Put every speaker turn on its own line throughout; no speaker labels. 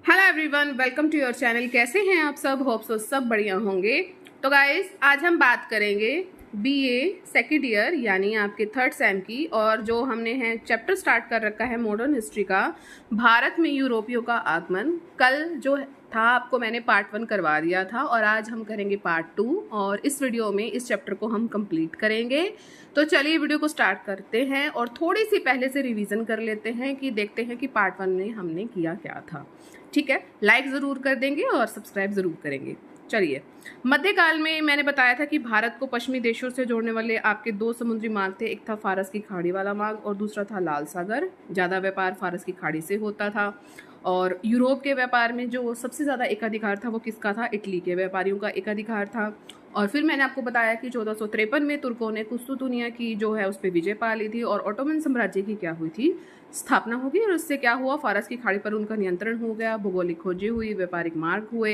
Hello everyone, welcome to your channel. कैसे हैं आप सब? होप सो सब बढ़िया होंगे। तो गाइस, आज हम बात करेंगे बीए सेकेंड ईयर यानी आपके थर्ड सेम की, और जो हमने है चैप्टर स्टार्ट कर रखा है मॉडर्न हिस्ट्री का, भारत में यूरोपियों का आगमन। कल जो था आपको मैंने पार्ट 1 करवा दिया था और आज हम करेंगे पार्ट 2, और इस वीडियो में इस चैप्टर को हम कंप्लीट करेंगे। तो चलिए वीडियो को स्टार्ट करते हैं और थोड़ी सी पहले से रिवीजन कर लेते हैं कि देखते हैं कि पार्ट 1 में हमने किया क्या था। ठीक है, लाइक ज़रूर कर देंगे और सब्सक्राइब ज़रूर करेंगे। चलिए, मध्यकाल में मैंने बताया था कि भारत को पश्चिमी देशों से जोड़ने वाले आपके दो समुद्री मार्ग थे। एक था फारस की खाड़ी वाला मार्ग और दूसरा था लाल सागर। ज़्यादा व्यापार फारस की खाड़ी से होता था। और यूरोप के व्यापार में जो सबसे ज़्यादा एकाधिकार था वो किसका था? इटली के व्यापारियों का एकाधिकार था। और फिर मैंने आपको बताया कि 1453 में तुर्कों ने कुस्तुतुनिया की जो है उस पर विजय पा ली थी और ऑटोमन साम्राज्य की क्या हुई थी? स्थापना होगी। और उससे क्या हुआ? फारस की खाड़ी पर उनका नियंत्रण हो गया, भौगोलिक खोजें हुई, व्यापारिक मार्ग हुए।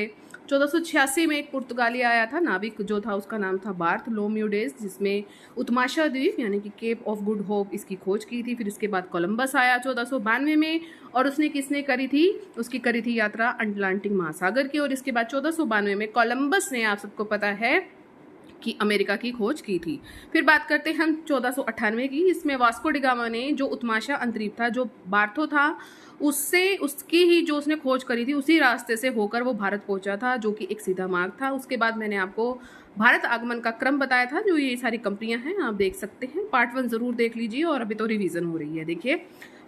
1486 में एक पुर्तगाली आया था नाविक, जो था उसका नाम था बार्थलोम्यूडेज, जिसमें उत्माशा द्वीप यानी कि केप ऑफ गुड होप इसकी खोज की थी। फिर इसके बाद कोलंबस आया 1492 में, और उसने किसने करी थी? उसकी करी थी यात्रा अटलांटिक महासागर की। और इसके बाद 1492 में कोलंबस ने, आप सबको पता है, कि अमेरिका की खोज की थी। फिर बात करते हैं हम 1498 की। इसमें वास्को डिगामा ने जो उत्माशा अंतरीप था, जो बार्थो था, उससे उसकी ही जो उसने खोज करी थी उसी रास्ते से होकर वो भारत पहुंचा था, जो कि एक सीधा मार्ग था। उसके बाद मैंने आपको भारत आगमन का क्रम बताया था। जो ये सारी कंपनियां हैं आप देख सकते हैं, पार्ट 1 जरूर देख लीजिए और अभी तो रिवीजन हो रही है, देखिए।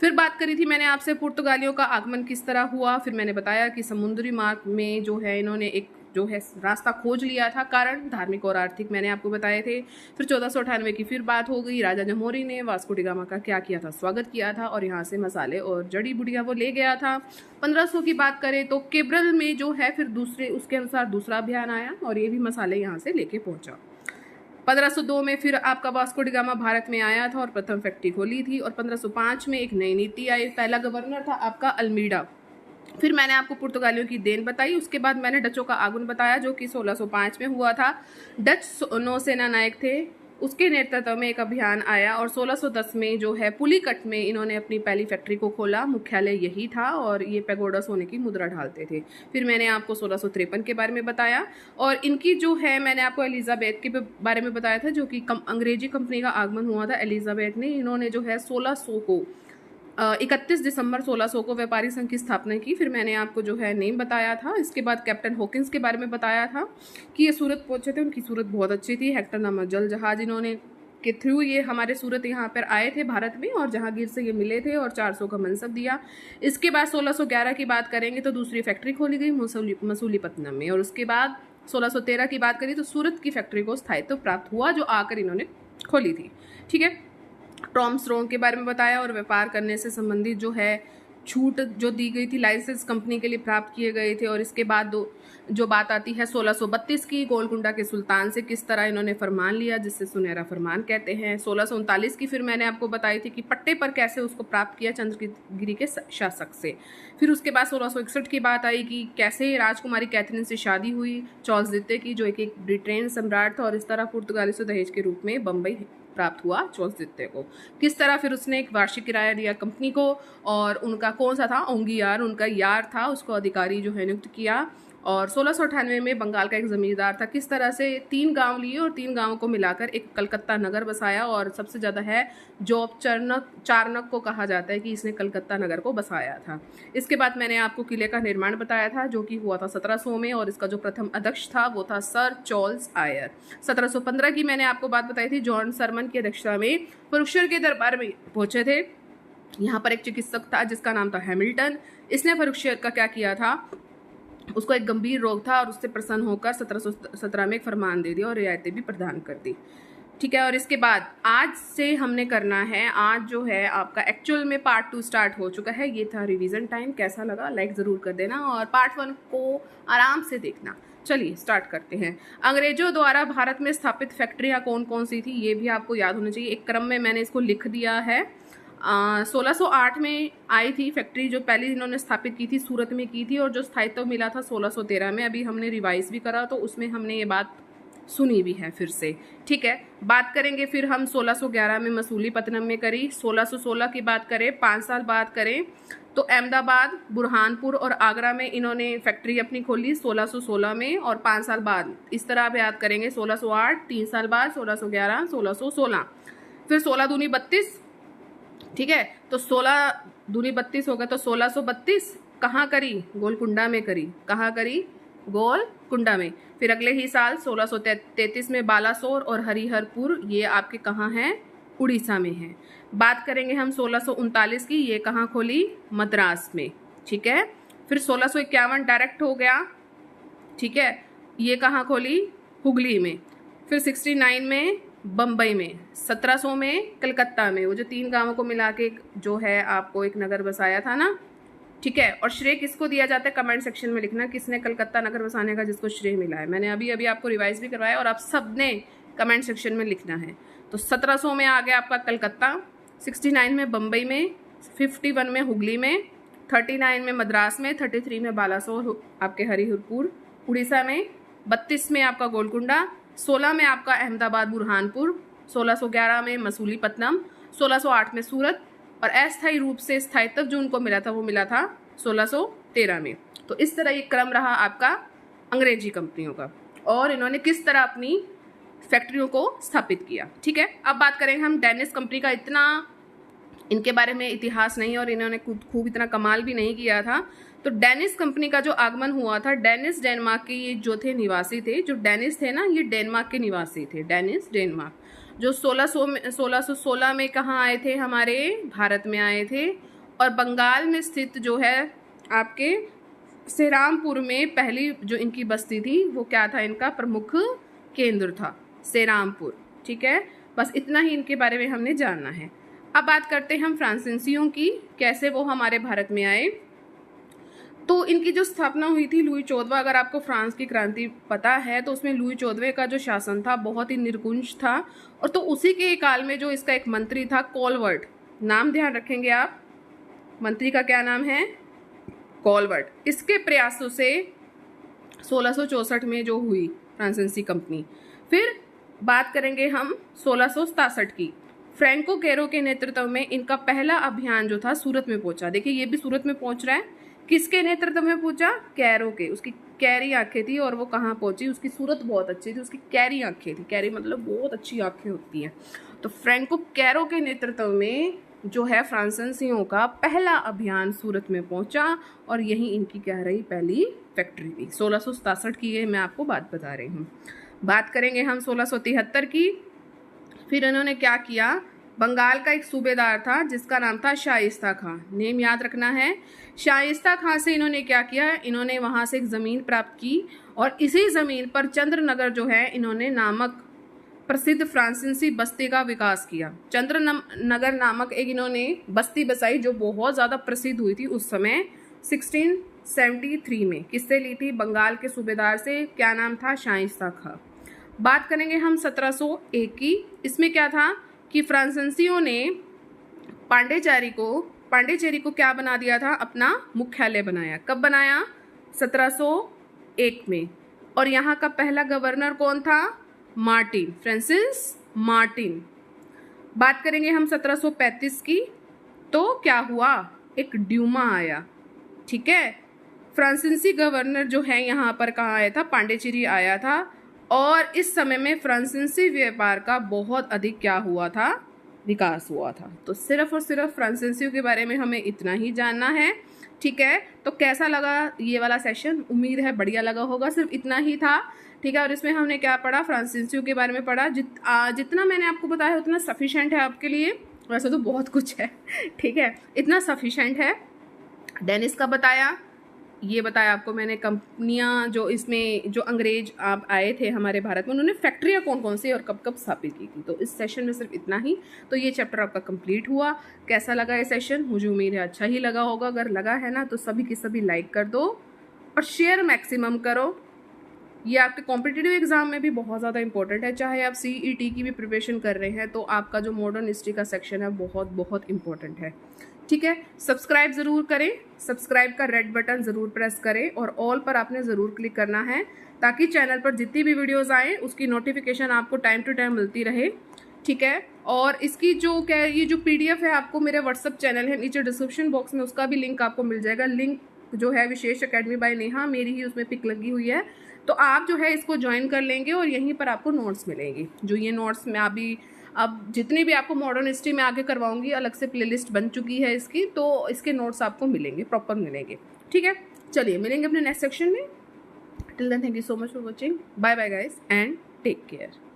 फिर बात करी थी मैंने आपसे पुर्तगालियों का आगमन किस तरह हुआ। फिर मैंने बताया कि समुद्री मार्ग में जो है इन्होंने एक जो है रास्ता खोज लिया था, कारण धार्मिक और आर्थिक मैंने आपको बताए थे। फिर 1498 की फिर बात हो गई। राजा जमोरी ने वास्को डिगामा का क्या किया था? स्वागत किया था और यहाँ से मसाले और जड़ी बूटियां वो ले गया था। 1500 की बात करें तो केब्रल में जो है फिर दूसरे उसके अनुसार दूसरा अभियान आया और ये भी मसाले यहाँ से लेके पहुंचा। 1502 में फिर आपका वास्को डिगामा भारत में आया था और प्रथम फैक्ट्री खोली थी। और 1505 में एक नई नीति आई। पहला गवर्नर था आपका अल्मीडा। फिर मैंने आपको पुर्तगालियों की देन बताई। उसके बाद मैंने डचों का आगमन बताया, जो कि 1605 में हुआ था। डच नौसेना नायक थे, उसके नेतृत्व में एक अभियान आया और 1610 में जो है पुलिकट में इन्होंने अपनी पहली फैक्ट्री को खोला। मुख्यालय यही था और ये पैगोडा सोने की मुद्रा ढालते थे। फिर मैंने आपको 1653 के बारे में बताया और इनकी जो है मैंने आपको एलिजाबेथ के बारे में बताया था, जो कि अंग्रेजी कंपनी का आगमन हुआ था एलिजाबेथ ने। इन्होंने जो है 1600 को 31 दिसंबर 1600 को व्यापारी संघ की स्थापना की। फिर मैंने आपको जो है नेम बताया था। इसके बाद कैप्टन हॉकिंस के बारे में बताया था कि ये सूरत पहुंचे थे, उनकी सूरत बहुत अच्छी थी। हेक्टर नामक जल जहाज इन्होंने के थ्रू ये हमारे सूरत यहाँ पर आए थे भारत में और जहांगीर से ये मिले थे और 400 का मनसब दिया। इसके बाद 1611 की बात करेंगे तो दूसरी फैक्ट्री खोली गई मसूलीपट्टनम में। और उसके बाद 1613 की बात करें तो सूरत की फैक्ट्री को स्थायित्व प्राप्त हुआ, जो आकर इन्होंने खोली थी। ठीक है, टॉम्स रोंग के बारे में बताया और व्यापार करने से संबंधित जो है छूट जो दी गई थी, लाइसेंस कंपनी के लिए प्राप्त किए गए थे। और इसके बाद जो बात आती है 1632 की, गोलकुंडा के सुल्तान से किस तरह इन्होंने फरमान लिया, जिससे सुनहरा फरमान कहते हैं। 1639 की फिर मैंने आपको बताई थी कि पट्टे पर कैसे उसको प्राप्त किया चंद्रगिरी के शासक से। फिर उसके बाद 1661 की बात आई कि कैसे राजकुमारी कैथरीन से शादी हुई चार्ल्स द्वितीय की, जो एक ब्रिटेन सम्राट था, और इस तरह पुर्तगाली से दहेज के रूप में बम्बई प्राप्त हुआ चार्ल्स द्वितीय को। किस तरह फिर उसने एक वार्षिक किराया दिया कंपनी को, और उनका कौन सा था? ओंगियार उनका यार था, उसको अधिकारी जो है नियुक्त किया। और 1698 में बंगाल का एक जमींदार था, किस तरह से 3 गांव लिए और 3 गांवों को मिलाकर एक कलकत्ता नगर बसाया। और सबसे ज़्यादा है जॉब चार्नक को कहा जाता है कि इसने कलकत्ता नगर को बसाया था। इसके बाद मैंने आपको किले का निर्माण बताया था, जो कि हुआ था 1700 में, और इसका जो प्रथम अध्यक्ष था वो था सर चार्ल्स आयर। 1715 की मैंने आपको बात बताई थी, जॉन सरमन की अध्यक्षता में फरुखशर के दरबार में पहुंचे थे। यहाँ पर एक चिकित्सक था जिसका नाम था हैमिल्टन। इसने फरुखशर का क्या किया था? उसको एक गंभीर रोग था और उससे प्रसन्न होकर 1717 में एक फरमान दे दिया और रियायतें भी प्रदान कर दी। ठीक है, और इसके बाद आज से हमने करना है, आज जो है आपका एक्चुअल में पार्ट 2 स्टार्ट हो चुका है। ये था रिवीजन टाइम। कैसा लगा लाइक ज़रूर कर देना और पार्ट 1 को आराम से देखना। चलिए स्टार्ट करते हैं। अंग्रेजों द्वारा भारत में स्थापित फैक्ट्रियाँ कौन कौन सी थी, ये भी आपको याद होना चाहिए। एक क्रम में मैंने इसको लिख दिया है। 1608 में आई थी फैक्ट्री, जो पहले इन्होंने स्थापित की थी, सूरत में की थी, और जो स्थायित्व मिला था 1613 में। अभी हमने रिवाइज भी करा तो उसमें हमने ये बात सुनी भी है फिर से। ठीक है, बात करेंगे फिर हम 1611 में मसूलीपट्टनम में करी। 1616 की बात करें, 5 साल बाद करें तो अहमदाबाद, बुरहानपुर और आगरा में इन्होंने फैक्ट्री अपनी खोली 1616 में, और 5 साल बाद। इस तरह आप याद करेंगे 1608, 3 साल बाद 1611, 1616, फिर 16 दूनी 32, ठीक है। तो 16 दूनी 32 हो गया, तो 1632 कहाँ करी? गोलकुंडा में करी। कहाँ करी? गोलकुंडा में। फिर अगले ही साल 1633 में बालासोर और हरिहरपुर, ये आपके कहाँ हैं? उड़ीसा में हैं। बात करेंगे हम 1639 की, ये कहाँ खोली? मद्रास में, ठीक है। फिर 1651 डायरेक्ट हो गया, ठीक है, ये कहाँ खोली? हुगली में। फिर 69 में बम्बई में, 1700 में कलकत्ता में, वो जो 3 गांवों को मिला के जो है आपको एक नगर बसाया था ना, ठीक है। और श्रेय किसको दिया जाता है? कमेंट सेक्शन में लिखना किसने कलकत्ता नगर बसाने का जिसको श्रेय मिला है। मैंने अभी अभी आपको रिवाइज भी करवाया और आप सब ने कमेंट सेक्शन में लिखना है। तो 1700 में आ गया आपका कलकत्ता, 69 में बम्बई में, 51 में हुगली में, 39 में मद्रास में, 33 में बालासोर आपके हरिहरपुर उड़ीसा में, 32 में आपका गोलकुंडा, 16 में आपका अहमदाबाद बुरहानपुर, 1611 में मसूलीपट्टनम, 1608 में सूरत, और अस्थायी रूप से स्थायित्व जो उनको मिला था वो मिला था 1613 में। तो इस तरह ये क्रम रहा आपका अंग्रेजी कंपनियों का, और इन्होंने किस तरह अपनी फैक्ट्रियों को स्थापित किया, ठीक है। अब बात करेंगे हम डेनिस कंपनी का। इतना इनके बारे में इतिहास नहीं, और इन्होंने खूब इतना कमाल भी नहीं किया था। तो डेनिस कंपनी का जो आगमन हुआ था, डेनिस डेनमार्क के ये जो थे निवासी थे, जो डेनिस थे ना, ये डेनमार्क के निवासी थे। डेनिस डेनमार्क जो 1616 में कहाँ आए थे? हमारे भारत में आए थे, और बंगाल में स्थित जो है आपके सेरामपुर में पहली जो इनकी बस्ती थी वो क्या था? इनका प्रमुख केंद्र था सेरामपुर, ठीक है। बस इतना ही इनके बारे में हमने जानना है। अब बात करते हैं हम फ्रांसीसियों की, कैसे वो हमारे भारत में आए। तो इनकी जो स्थापना हुई थी लुई 14, अगर आपको फ्रांस की क्रांति पता है तो उसमें लुई 14 का जो शासन था बहुत ही निर्कुंज था, और तो उसी के काल में जो इसका एक मंत्री था कॉलवर्ट, नाम ध्यान रखेंगे आप, मंत्री का क्या नाम है? कॉलवर्ट। इसके प्रयासों से 1664 में जो हुई फ्रांसीसी कंपनी। फिर बात करेंगे हम 1667 की। फ्रैंको कैरो के नेतृत्व में इनका पहला अभियान जो था सूरत में पहुंचा। देखिए ये भी सूरत में पहुंच रहा है। किसके नेतृत्व में पहुंचा? कैरो के। उसकी कैरी आंखें थी, और वो कहाँ पहुंची? उसकी सूरत बहुत अच्छी थी, उसकी कैरी आंखें थी। कैरी मतलब बहुत अच्छी आंखें होती हैं। तो फ्रैंको कैरो के नेतृत्व में जो है फ्रांसीसियों का पहला अभियान सूरत में पहुंचा, और यही इनकी क्या रही? पहली फैक्ट्री थी। 1667 की ये मैं आपको बात बता रही हूँ। बात करेंगे हम 1673 की। फिर इन्होंने क्या किया? बंगाल का एक सूबेदार था जिसका नाम था शाइस्ता खां, नेम याद रखना है। शाइस्ता खां से इन्होंने क्या किया? इन्होंने वहां से एक ज़मीन प्राप्त की, और इसी ज़मीन पर चंद्रनगर जो है इन्होंने नामक प्रसिद्ध फ्रांसीसी बस्ती का विकास किया। चंद्रनगर नामक एक इन्होंने बस्ती बसाई जो बहुत ज़्यादा प्रसिद्ध हुई थी उस समय 1673 में। किससे ली थी? बंगाल के सूबेदार से। क्या नाम था? शाइस्ता खां। बात करेंगे हम 1701 की। इसमें क्या था कि फ्रांसीसियों ने पांडिचेरी को क्या बना दिया था? अपना मुख्यालय बनाया। कब बनाया? 1701 में। और यहाँ का पहला गवर्नर कौन था? Martin, Francis Martin. बात करेंगे हम 1735 की। तो क्या हुआ? एक ड्यूमा आया, ठीक है। फ्रांसीसी गवर्नर जो है यहाँ पर कहाँ आया था? पांडिचेरी आया था, और इस समय में फ्रांसीसी व्यापार का बहुत अधिक क्या हुआ था? विकास हुआ था। तो सिर्फ और सिर्फ फ्रांसीसियों के बारे में हमें इतना ही जानना है, ठीक है। तो कैसा लगा ये वाला सेशन? उम्मीद है बढ़िया लगा होगा। सिर्फ इतना ही था, ठीक है। और इसमें हमने क्या पढ़ा? फ्रांसीसियों के बारे में पढ़ा। जितना मैंने आपको बताया उतना सफिशेंट है आपके लिए। वैसे तो बहुत कुछ है, ठीक है, इतना सफिशेंट है। डेनिस का बताया, ये बताया आपको मैंने कंपनियां जो इसमें जो अंग्रेज आप आए थे हमारे भारत में, उन्होंने फैक्ट्रियां कौन कौन सी और कब कब स्थापित की थी। तो इस सेशन में सिर्फ इतना ही। तो ये चैप्टर आपका कंप्लीट हुआ। कैसा लगा ये सेशन? मुझे उम्मीद है अच्छा ही लगा होगा। अगर लगा है ना तो सभी की सभी लाइक कर दो और शेयर मैक्सिमम करो। ये आपके कॉम्पिटिटिव एग्जाम में भी बहुत ज़्यादा इंपॉर्टेंट है। चाहे आप CET की भी प्रिपरेशन कर रहे हैं तो आपका जो मॉडर्न हिस्ट्री का सेक्शन है बहुत बहुत इंपॉर्टेंट है, ठीक है। सब्सक्राइब ज़रूर करें, सब्सक्राइब का रेड बटन ज़रूर प्रेस करें, और ऑल पर आपने ज़रूर क्लिक करना है ताकि चैनल पर जितनी भी वीडियोज़ आएँ उसकी नोटिफिकेशन आपको टाइम टू टाइम मिलती रहे, ठीक है। और इसकी जो क्या है, ये जो PDF है आपको मेरे व्हाट्सअप चैनल है नीचे डिस्क्रिप्शन बॉक्स में, उसका भी लिंक आपको मिल जाएगा। लिंक जो है विशेष एकेडमी बाय नेहा, मेरी ही उसमें पिक लगी हुई है, तो आप जो है इसको ज्वाइन कर लेंगे और यहीं पर आपको नोट्स मिलेंगे। जो ये नोट्स मैं अभी अब जितनी भी आपको मॉडर्न हिस्ट्री में आगे करवाऊंगी, अलग से प्लेलिस्ट बन चुकी है इसकी, तो इसके नोट्स आपको मिलेंगे, प्रॉपर मिलेंगे। ठीक है, चलिए मिलेंगे अपने नेक्स्ट सेक्शन में। Till then thank you so much for watching, bye bye guys and take care.